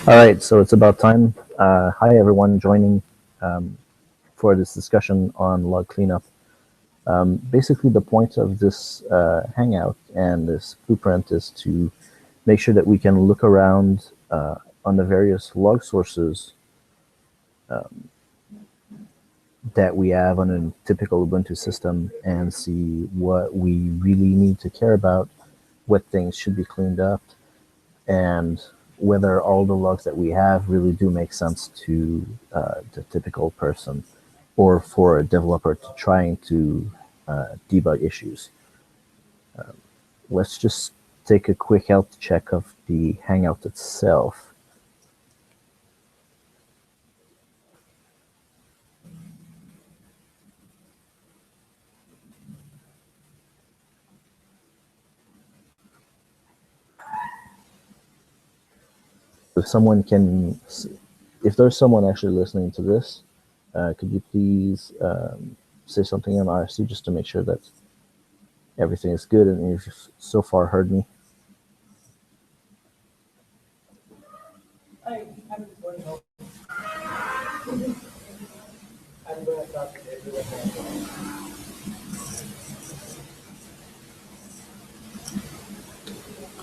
All right, so it's about time. Hi, everyone joining for this discussion on log cleanup. Basically, the point of this hangout and this blueprint is to make sure that we can look around on the various log sources that we have on a typical Ubuntu system and see what we really need to care about, what things should be cleaned up, and whether all the logs that we have really do make sense to the typical person or for a developer to trying to debug issues. Let's just take a quick health check of the Hangout itself. If there's someone actually listening to this, could you please say something on IRC just to make sure that everything is good and if you've so far heard me?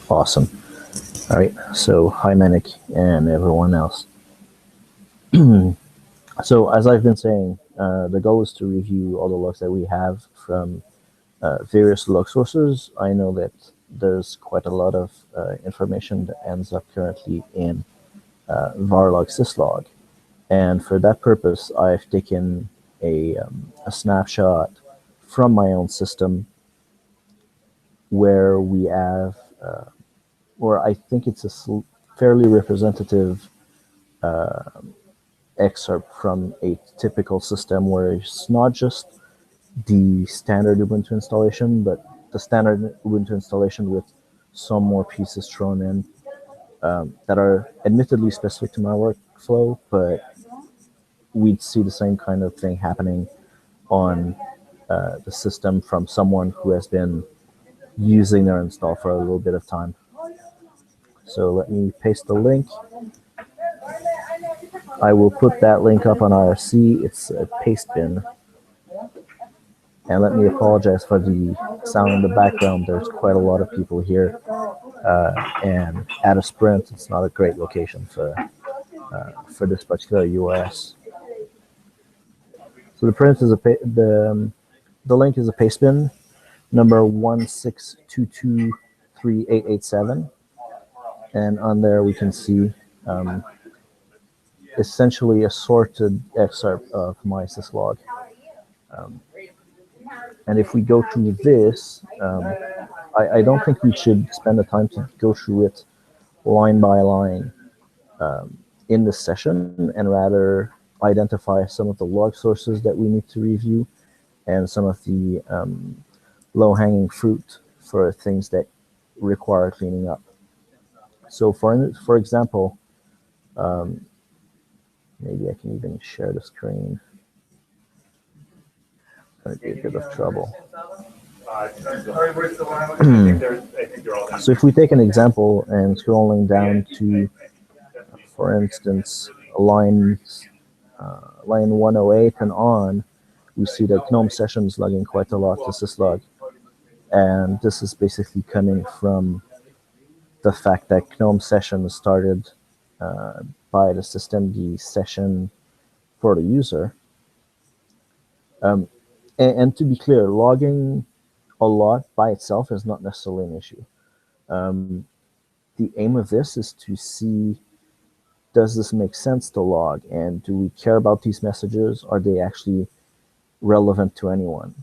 Awesome. All right, so hi Manic and everyone else. So as I've been saying, the goal is to review all the logs that we have from various log sources. I know that there's quite a lot of information that ends up currently in varlog syslog. And for that purpose, I've taken a snapshot from my own system where we have, or I think it's a fairly representative excerpt from a typical system where it's not just the standard Ubuntu installation, but the standard Ubuntu installation with some more pieces thrown in that are admittedly specific to my workflow, but we'd see the same kind of thing happening on the system from someone who has been using their install for a little bit of time. So let me paste the link. I will put that link up on IRC. It's a paste bin. And let me apologize for the sound in the background. There's quite a lot of people here. And at a sprint, it's not a great location for this particular URS. So the print is the link is a paste bin, number 162238887, and on there we can see essentially a sorted excerpt of my syslog. And if we go through this, I don't think we should spend the time to go through it line by line in this session, and rather identify some of the log sources that we need to review and some of the low-hanging fruit for things that require cleaning up. So for example, maybe I can even share the screen. It's going to be a bit of trouble. So if we take an example and scrolling down to, for instance, line 108 and on, we see that GNOME session is logging quite a lot to syslog. And this is basically coming from the fact that GNOME session started by the systemd session for the user. And to be clear, logging a lot by itself is not necessarily an issue. The aim of this is to see, does this make sense to log? And do we care about these messages? Are they actually relevant to anyone?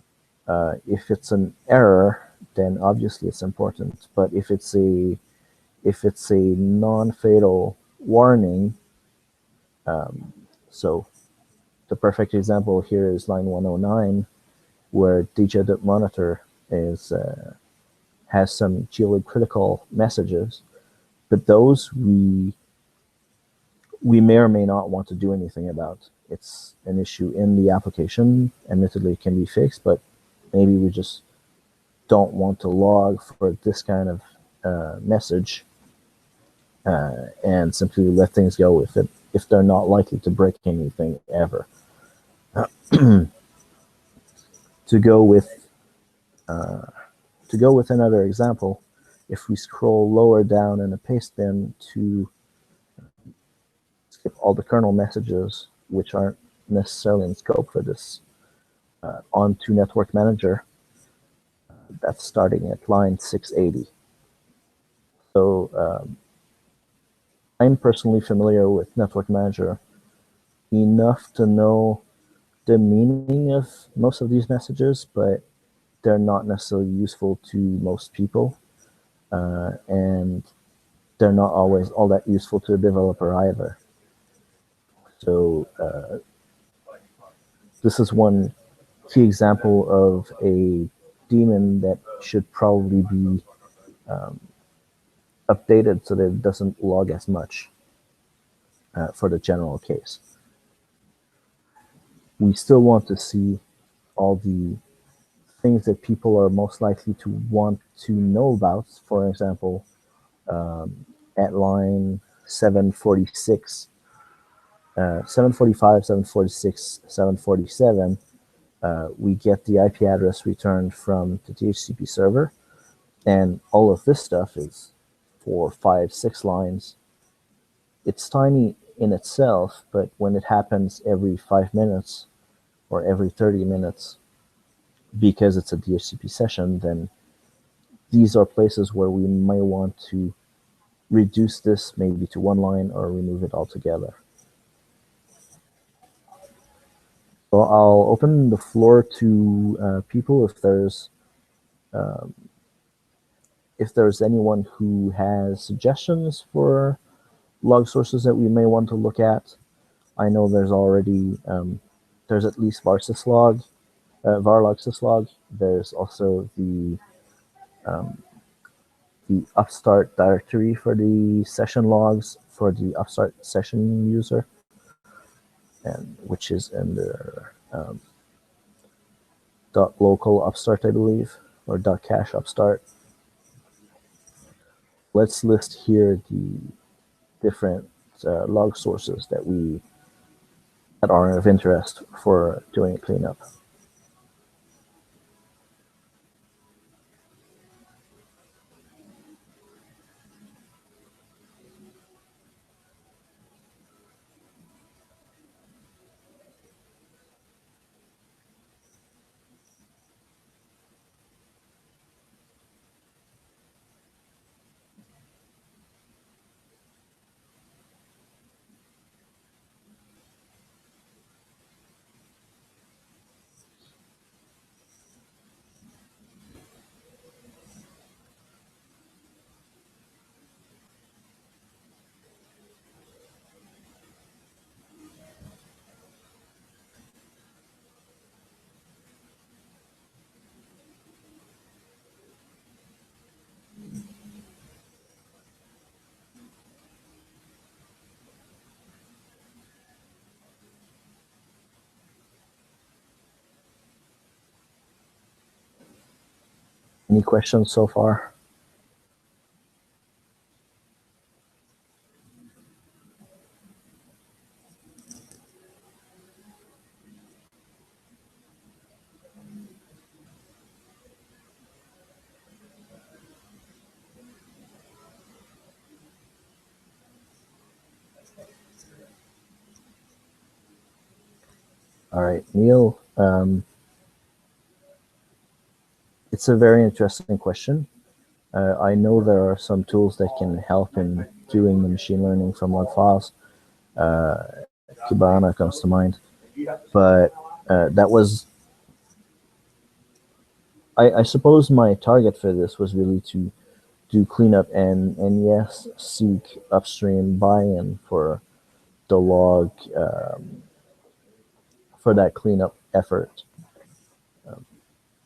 If it's an error, then obviously it's important. But if it's a non-fatal warning, so the perfect example here is line 109, where dj.monitor has some geocritical messages, but those we may or may not want to do anything about. It's an issue in the application. Admittedly, it can be fixed, but maybe we just don't want to log for this kind of message. and simply let things go with it if they're not likely to break anything ever. To go with another example, if we scroll lower down in a paste bin to skip all the kernel messages, which aren't necessarily in scope for this, onto Network Manager, that's starting at line 680. So I'm personally familiar with Network Manager enough to know the meaning of most of these messages, but they're not necessarily useful to most people, and they're not always all that useful to a developer either. So this is one key example of a daemon that should probably be updated so that it doesn't log as much for the general case. We still want to see all the things that people are most likely to want to know about. For example, at line 746, 745, 746, 747, we get the IP address returned from the DHCP server. And all of this stuff is 4, 5, 6 lines. It's tiny in itself, but when it happens every 5 minutes or every 30 minutes, because it's a DHCP session, then these are places where we may want to reduce this maybe to 1 line or remove it altogether. So I'll open the floor to people if there's anyone who has suggestions for log sources that we may want to look at. I know there's already there's at least syslog, varlog syslog. There's also the upstart directory for the session logs for the upstart session user, and which is in the .local upstart, I believe, or .cache upstart. Let's list here the different log sources that are of interest for doing a cleanup. Any questions so far? All right, Neil, it's a very interesting question. I know there are some tools that can help in doing the machine learning from log files. Kibana comes to mind, but that was, I suppose my target for this was really to do cleanup and yes, seek upstream buy-in for the log, for that cleanup effort,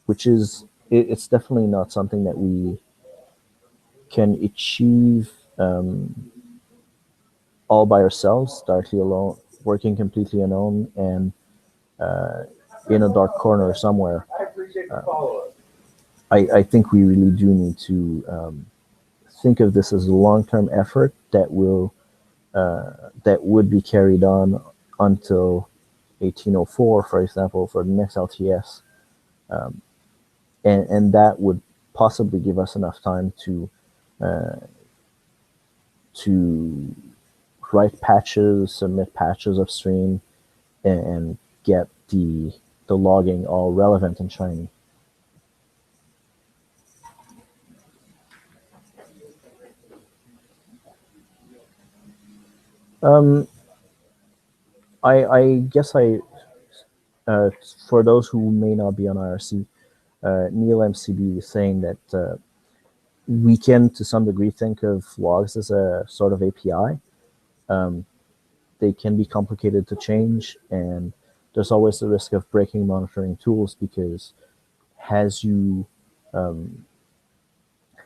which is, it's definitely not something that we can achieve all by ourselves, directly alone, working completely alone and in a dark corner somewhere. I think we really do need to think of this as a long-term effort that would be carried on until 1804, for example, for the next LTS, and that would possibly give us enough time to write patches, submit patches upstream, and get the logging all relevant and shiny. I guess for those who may not be on IRC, Neil MCB is saying that we can, to some degree, think of logs as a sort of API. They can be complicated to change, and there's always the risk of breaking monitoring tools because as you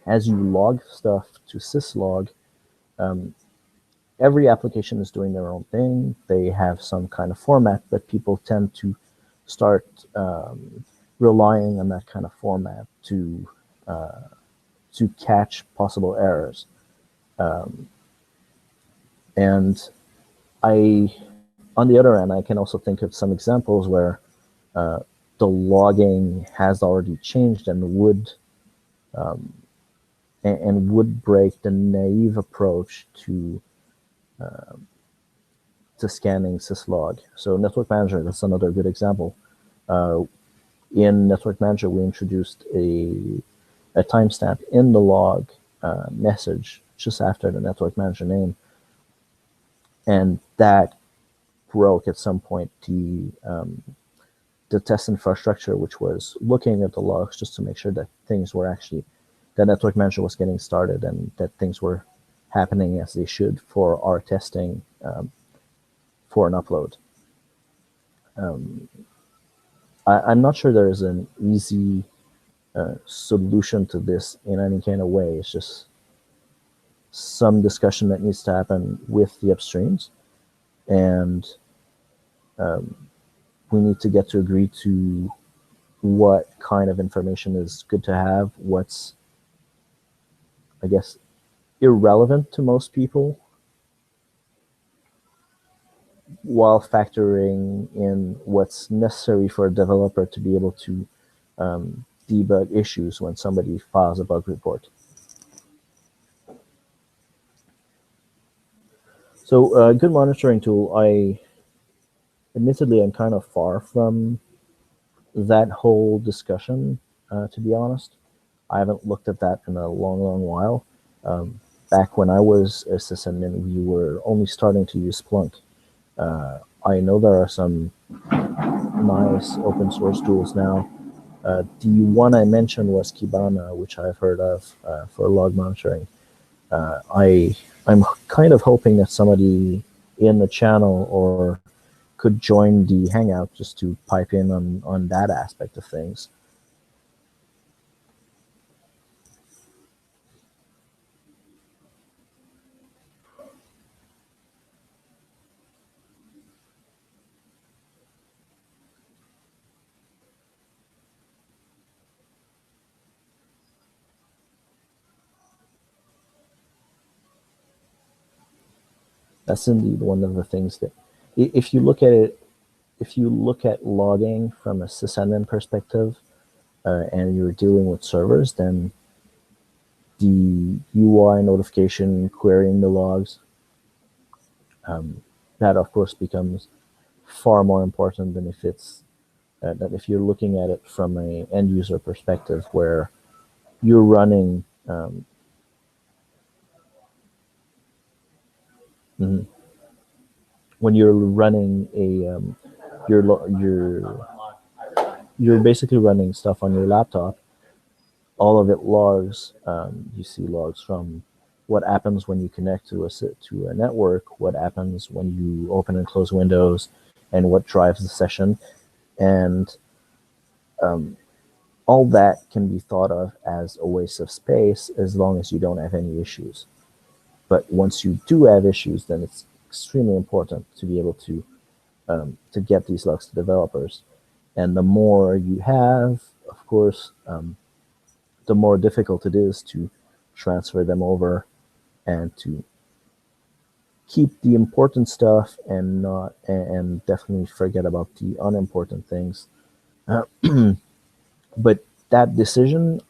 log stuff to syslog, every application is doing their own thing. They have some kind of format, but people tend to start relying on that kind of format to catch possible errors. And on the other end, I can also think of some examples where the logging has already changed and would break the naive approach to scanning syslog. So Network Manager, that's another good example. In Network Manager, we introduced a timestamp in the log message just after the Network Manager name, and that broke at some point the test infrastructure, which was looking at the logs just to make sure that things were actually, that Network Manager was getting started and that things were happening as they should for our testing for an upload. I'm not sure there is an easy solution to this in any kind of way. It's just some discussion that needs to happen with the upstreams, and we need to get to agree to what kind of information is good to have, what's, I guess, irrelevant to most people, while factoring in what's necessary for a developer to be able to debug issues when somebody files a bug report. So a good monitoring tool, admittedly, I'm kind of far from that whole discussion, to be honest. I haven't looked at that in a long, long while. Back when I was a sysadmin, we were only starting to use Splunk. I know there are some nice open source tools now. The one I mentioned was Kibana, which I've heard of for log monitoring. I'm kind of hoping that somebody in the channel or could join the Hangout just to pipe in on that aspect of things. That's indeed one of the things that, if you look at it, if you look at logging from a sysadmin perspective, and you're dealing with servers, then the UI notification, querying the logs, that of course becomes far more important than if it's that if you're looking at it from an end user perspective, where you're running when you're running a you're basically running stuff on your laptop. All of it logs. You see logs from what happens when you connect to a network, what happens when you open and close windows, and what drives the session, and all that can be thought of as a waste of space as long as you don't have any issues. But once you do have issues, then it's extremely important to be able to get these logs to developers. And the more you have, of course, the more difficult it is to transfer them over and to keep the important stuff and not and definitely forget about the unimportant things. But that decision,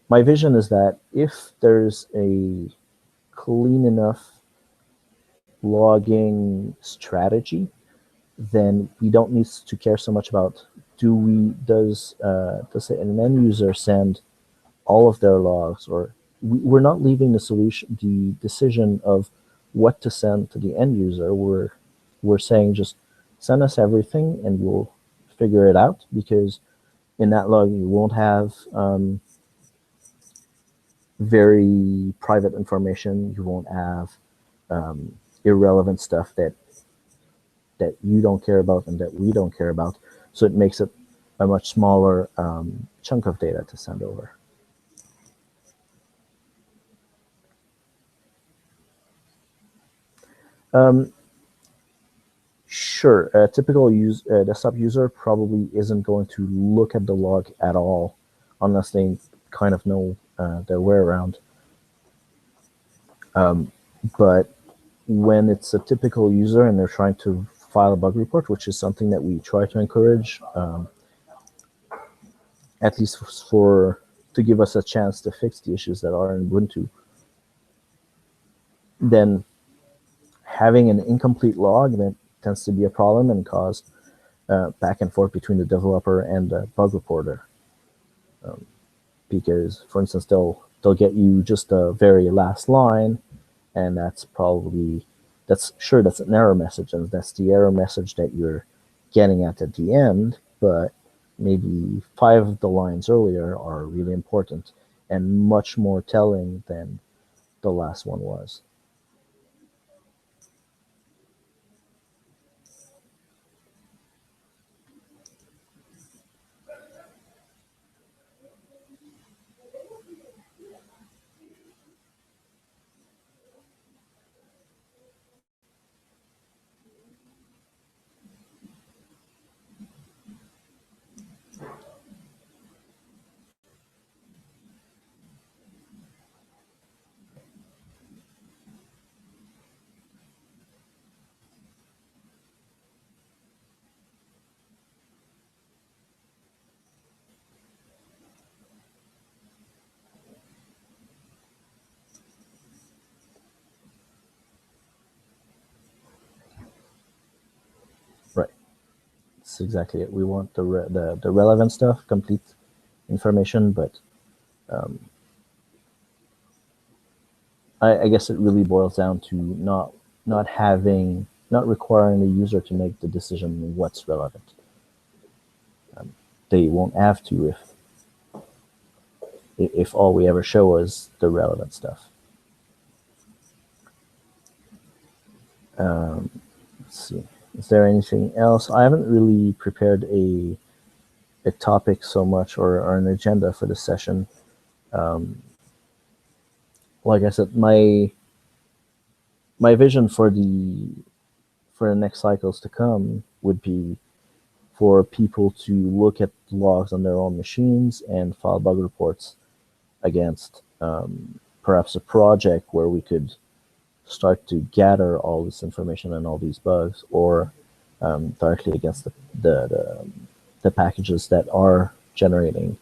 my vision is that if there's a clean enough logging strategy, then we don't need to care so much about does an end user send all of their logs, or we're not leaving the decision of what to send to the end user. We're saying just send us everything and we'll figure it out, because in that log you won't have very private information. You won't have irrelevant stuff that you don't care about and that we don't care about. So it makes it a much smaller chunk of data to send over. Sure, a typical desktop user probably isn't going to look at the log at all unless they kind of know their way around. But when it's a typical user and they're trying to file a bug report, which is something that we try to encourage, at least to give us a chance to fix the issues that are in Ubuntu, then having an incomplete log that tends to be a problem and cause back and forth between the developer and the bug reporter. Because, for instance, they'll get you just the very last line, and that's an error message, and that's the error message that you're getting at the end, but maybe 5 of the lines earlier are really important and much more telling than the last one was. Right. That's exactly it. We want the relevant stuff, complete information, but I guess it really boils down to not requiring the user to make the decision what's relevant. They won't have to if all we ever show is the relevant stuff. Let's see. Is there anything else? I haven't really prepared a topic so much or an agenda for this session. Like I said, my vision for the next cycles to come would be for people to look at logs on their own machines and file bug reports against perhaps a project where we could start to gather all this information and all these bugs, or directly against the packages that are generating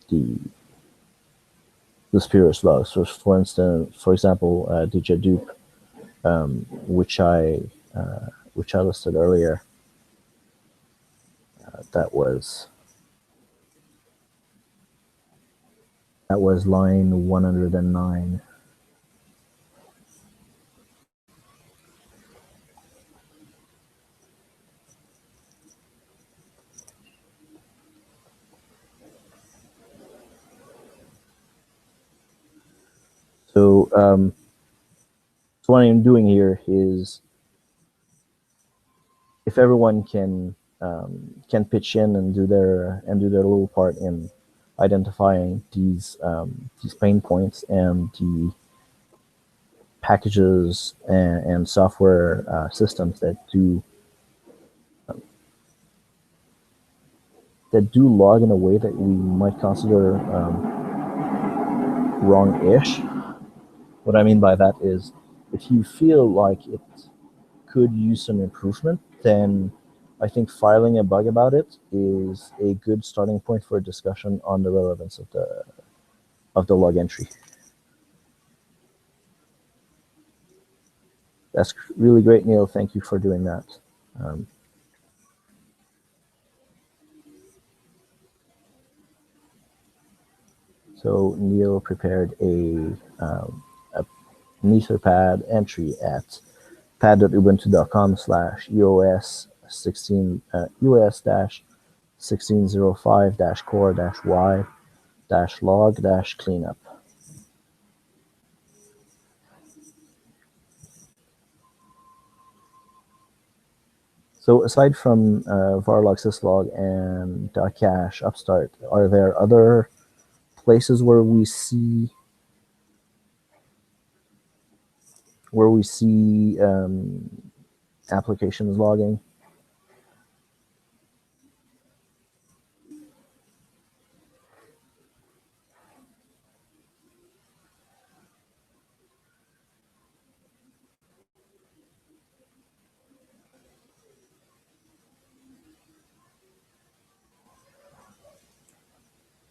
the spurious logs. So, for example, djdupe, which I listed earlier. That was line 109. So, so what I'm doing here is, if everyone can pitch in and do their little part in identifying these pain points and the packages and software systems that do that do log in a way that we might consider wrong-ish. What I mean by that is, if you feel like it could use some improvement, then I think filing a bug about it is a good starting point for a discussion on the relevance of the log entry. That's really great, Neil. Thank you for doing that. So Neil prepared an Etherpad entry at pad.ubuntu.com/EOS 16 EOS-1605-core-y-log-cleanup. So aside from varlog, syslog, and .cache upstart, are there other places where we see applications logging?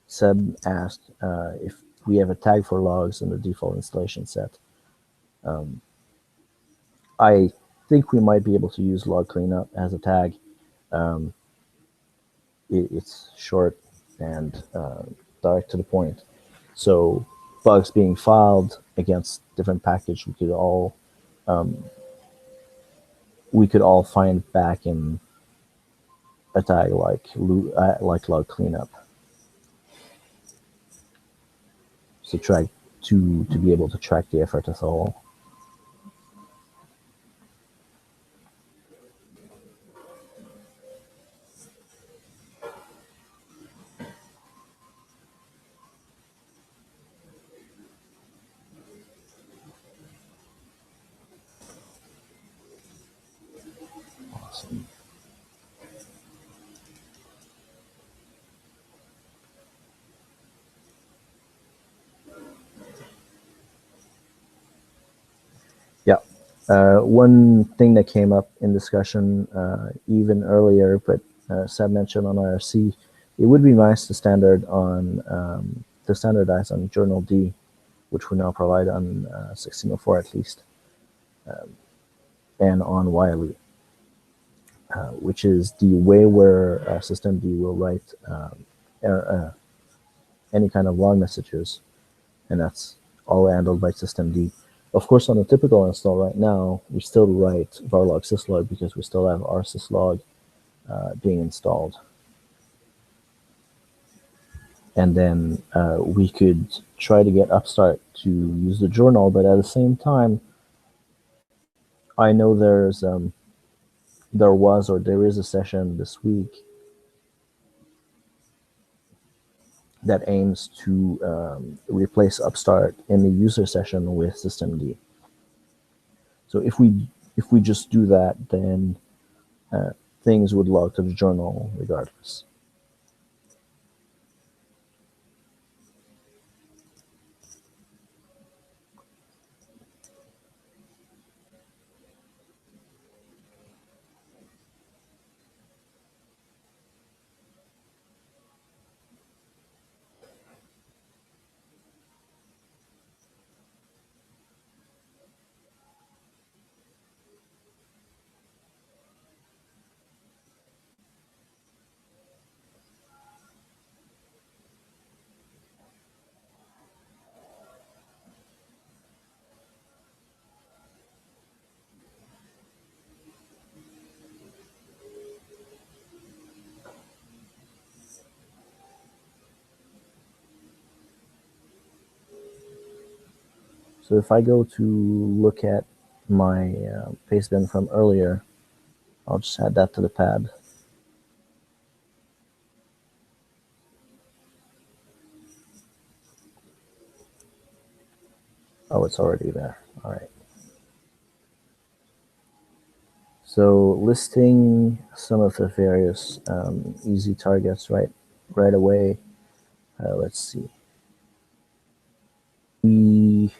Seb asked if we have a tag for logs in the default installation set. I think we might be able to use log cleanup as a tag. It's short and direct to the point. So bugs being filed against different package, we could all find back in a tag like log cleanup. So try to be able to track the effort as a whole. Awesome. Yeah. One thing that came up in discussion even earlier, but Seb mentioned on IRC, it would be nice to standardize on journal D, which we now provide on 1604 at least, and on Wiley, which is the way where systemd will write any kind of log messages, and that's all handled by systemd. Of course, on a typical install right now, we still write varlog syslog because we still have our syslog being installed. And then we could try to get Upstart to use the journal, but at the same time, I know there is a session this week that aims to replace Upstart in the user session with systemd. So if we just do that, then things would log to the journal regardless. So if I go to look at my pastebin from earlier, I'll just add that to the pad. Oh, it's already there. All right. So listing some of the various easy targets right away. Let's see. We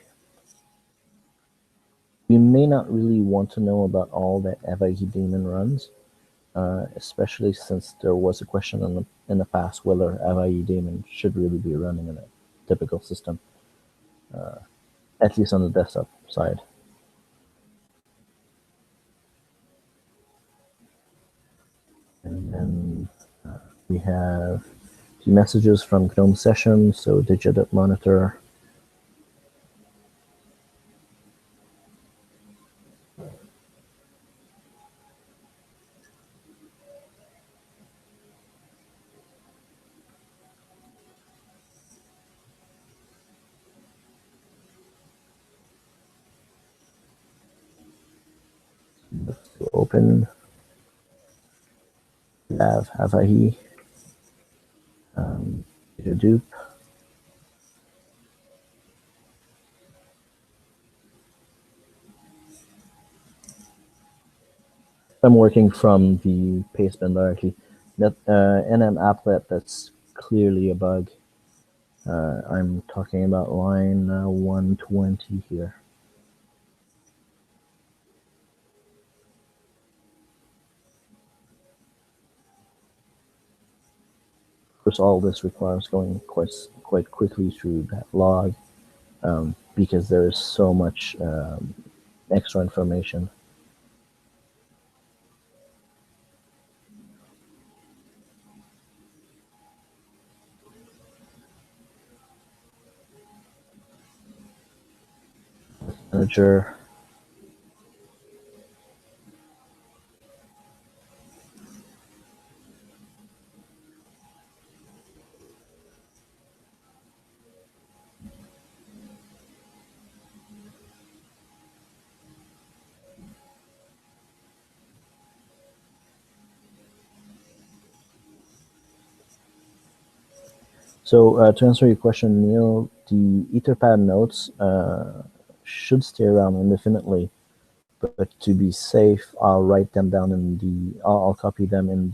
may not really want to know about all that Avahi daemon runs, especially since there was a question in the past whether Avahi daemon should really be running in a typical system, at least on the desktop side. And then we have the messages from GNOME session, so digit monitor. So open, have Avahi, dupe. I'm working from the pastebin directly. That NM applet, that's clearly a bug. I'm talking about line 120 here. Of course, all this requires going quite quickly through that log because there is so much extra information. Manager. So to answer your question, Neil, the Etherpad notes should stay around indefinitely, but to be safe, I'll write them down in the. I'll copy them in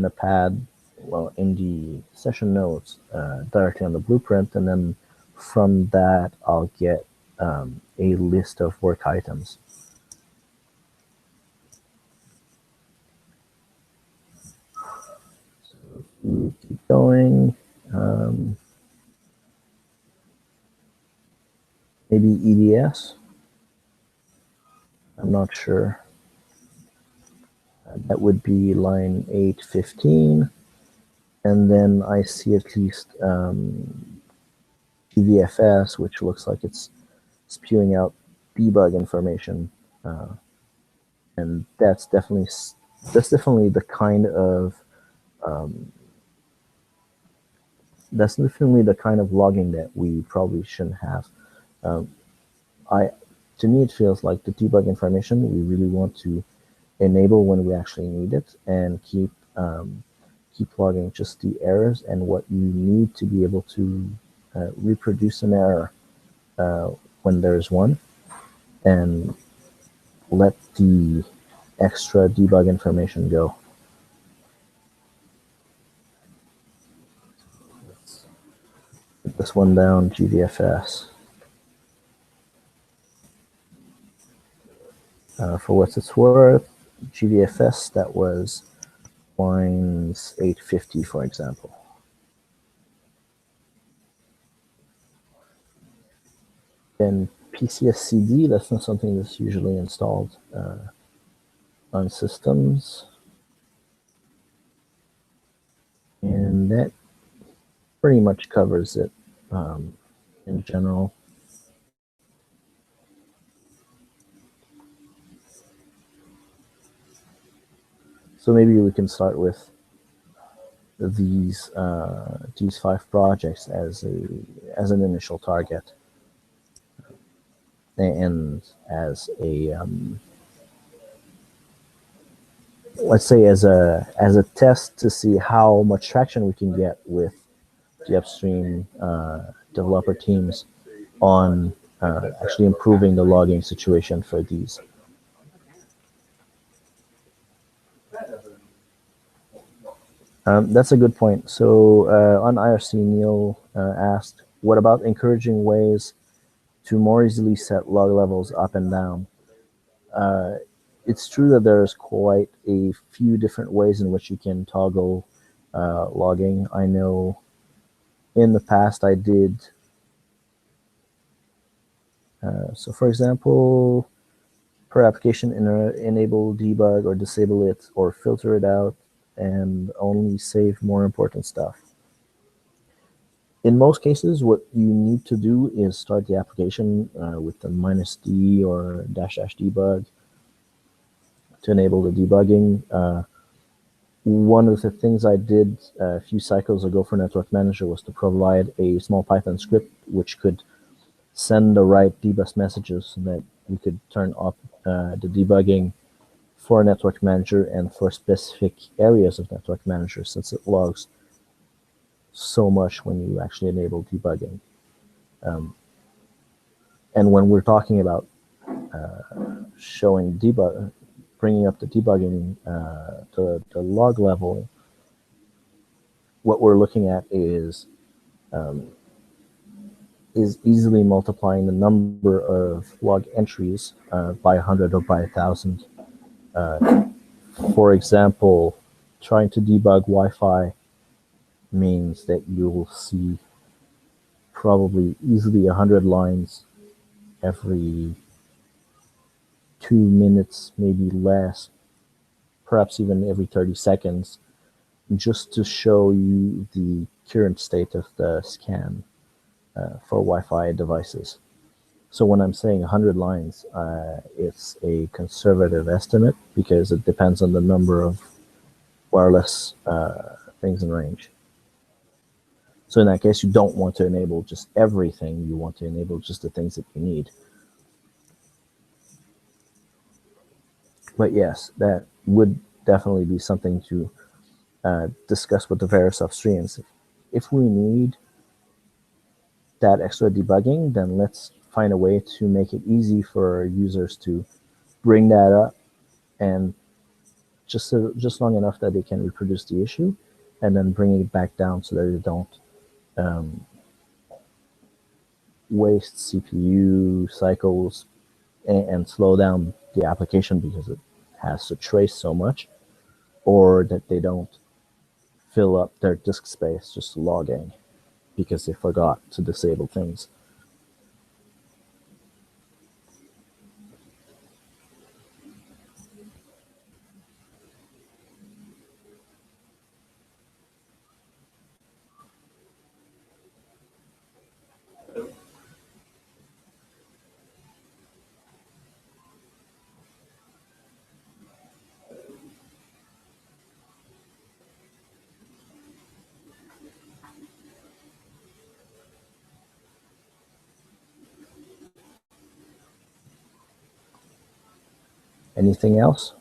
the pad, well, in the session notes directly on the blueprint, and then from that I'll get a list of work items. So keep going. Maybe EDS. I'm not sure. That would be line 815. And then I see at least GVFS, which looks like it's spewing out debug information. And that's definitely the kind of logging that we probably shouldn't have. To me, it feels like the debug information we really want to enable when we actually need it, and keep logging just the errors and what you need to be able to reproduce an error when there's one, and let the extra debug information go. Let's put this one down, GVFS. For what it's worth, GVFS, that was lines 850, for example. And PCSCD, that's not something that's usually installed on systems. And that pretty much covers it in general. So maybe we can start with these 5 projects as an initial target, and as a let's say as a test to see how much traction we can get with the upstream developer teams on actually improving the logging situation for these. That's a good point. So on IRC, Neil asked, what about encouraging ways to more easily set log levels up and down? It's true that there's quite a few different ways in which you can toggle logging. I know in the past I did, so for example, per application, enable debug or disable it or filter it out and only save more important stuff. In most cases, what you need to do is start the application with the -d or --debug to enable the debugging. One of the things I did a few cycles ago for Network Manager was to provide a small Python script which could send the right dbus messages so that we could turn up the debugging for Network Manager and for specific areas of Network Manager, since it logs so much when you actually enable debugging. And when we're talking about showing debug, bringing up the debugging to the log level, what we're looking at is easily multiplying the number of log entries by 100 or by 1,000. For example, trying to debug Wi-Fi means that you will see probably easily 100 lines every 2 minutes, maybe less, perhaps even every 30 seconds, just to show you the current state of the scan for Wi-Fi devices. So when I'm saying 100 lines, it's a conservative estimate because it depends on the number of wireless things in range. So in that case, you don't want to enable just everything. You want to enable just the things that you need. But yes, that would definitely be something to discuss with the Verisoft streams. If we need that extra debugging, then let's find a way to make it easy for users to bring that up and just long enough that they can reproduce the issue and then bring it back down so that they don't waste CPU cycles and slow down the application because it has to trace so much, or that they don't fill up their disk space just logging because they forgot to disable things. Anything else?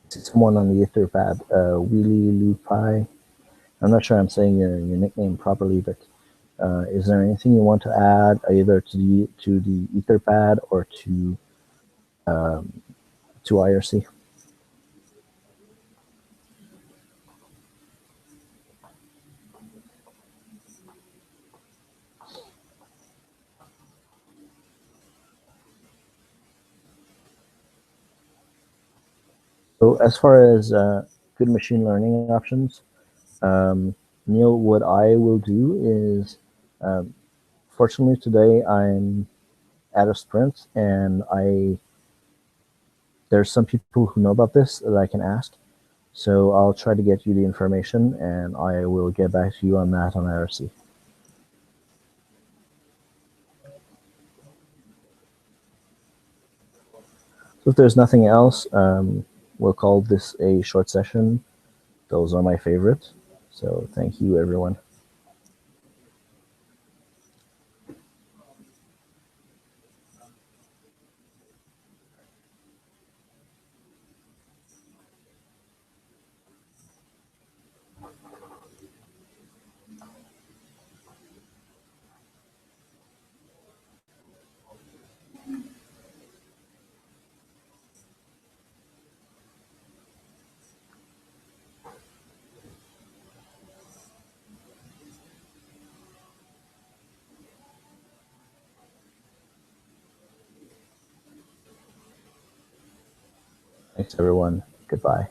Someone on the Etherpad, Wheelie Lupai. I'm not sure I'm saying your nickname properly, but is there anything you want to add either to the Etherpad or to IRC? So as far as good machine learning options, Neil, what I will do is, fortunately today I'm at a sprint and there's some people who know about this that I can ask. So I'll try to get you the information and I will get back to you on that on IRC. So if there's nothing else, we'll call this a short session. Those are my favorite. So thank you, everyone. Thanks, everyone. Goodbye.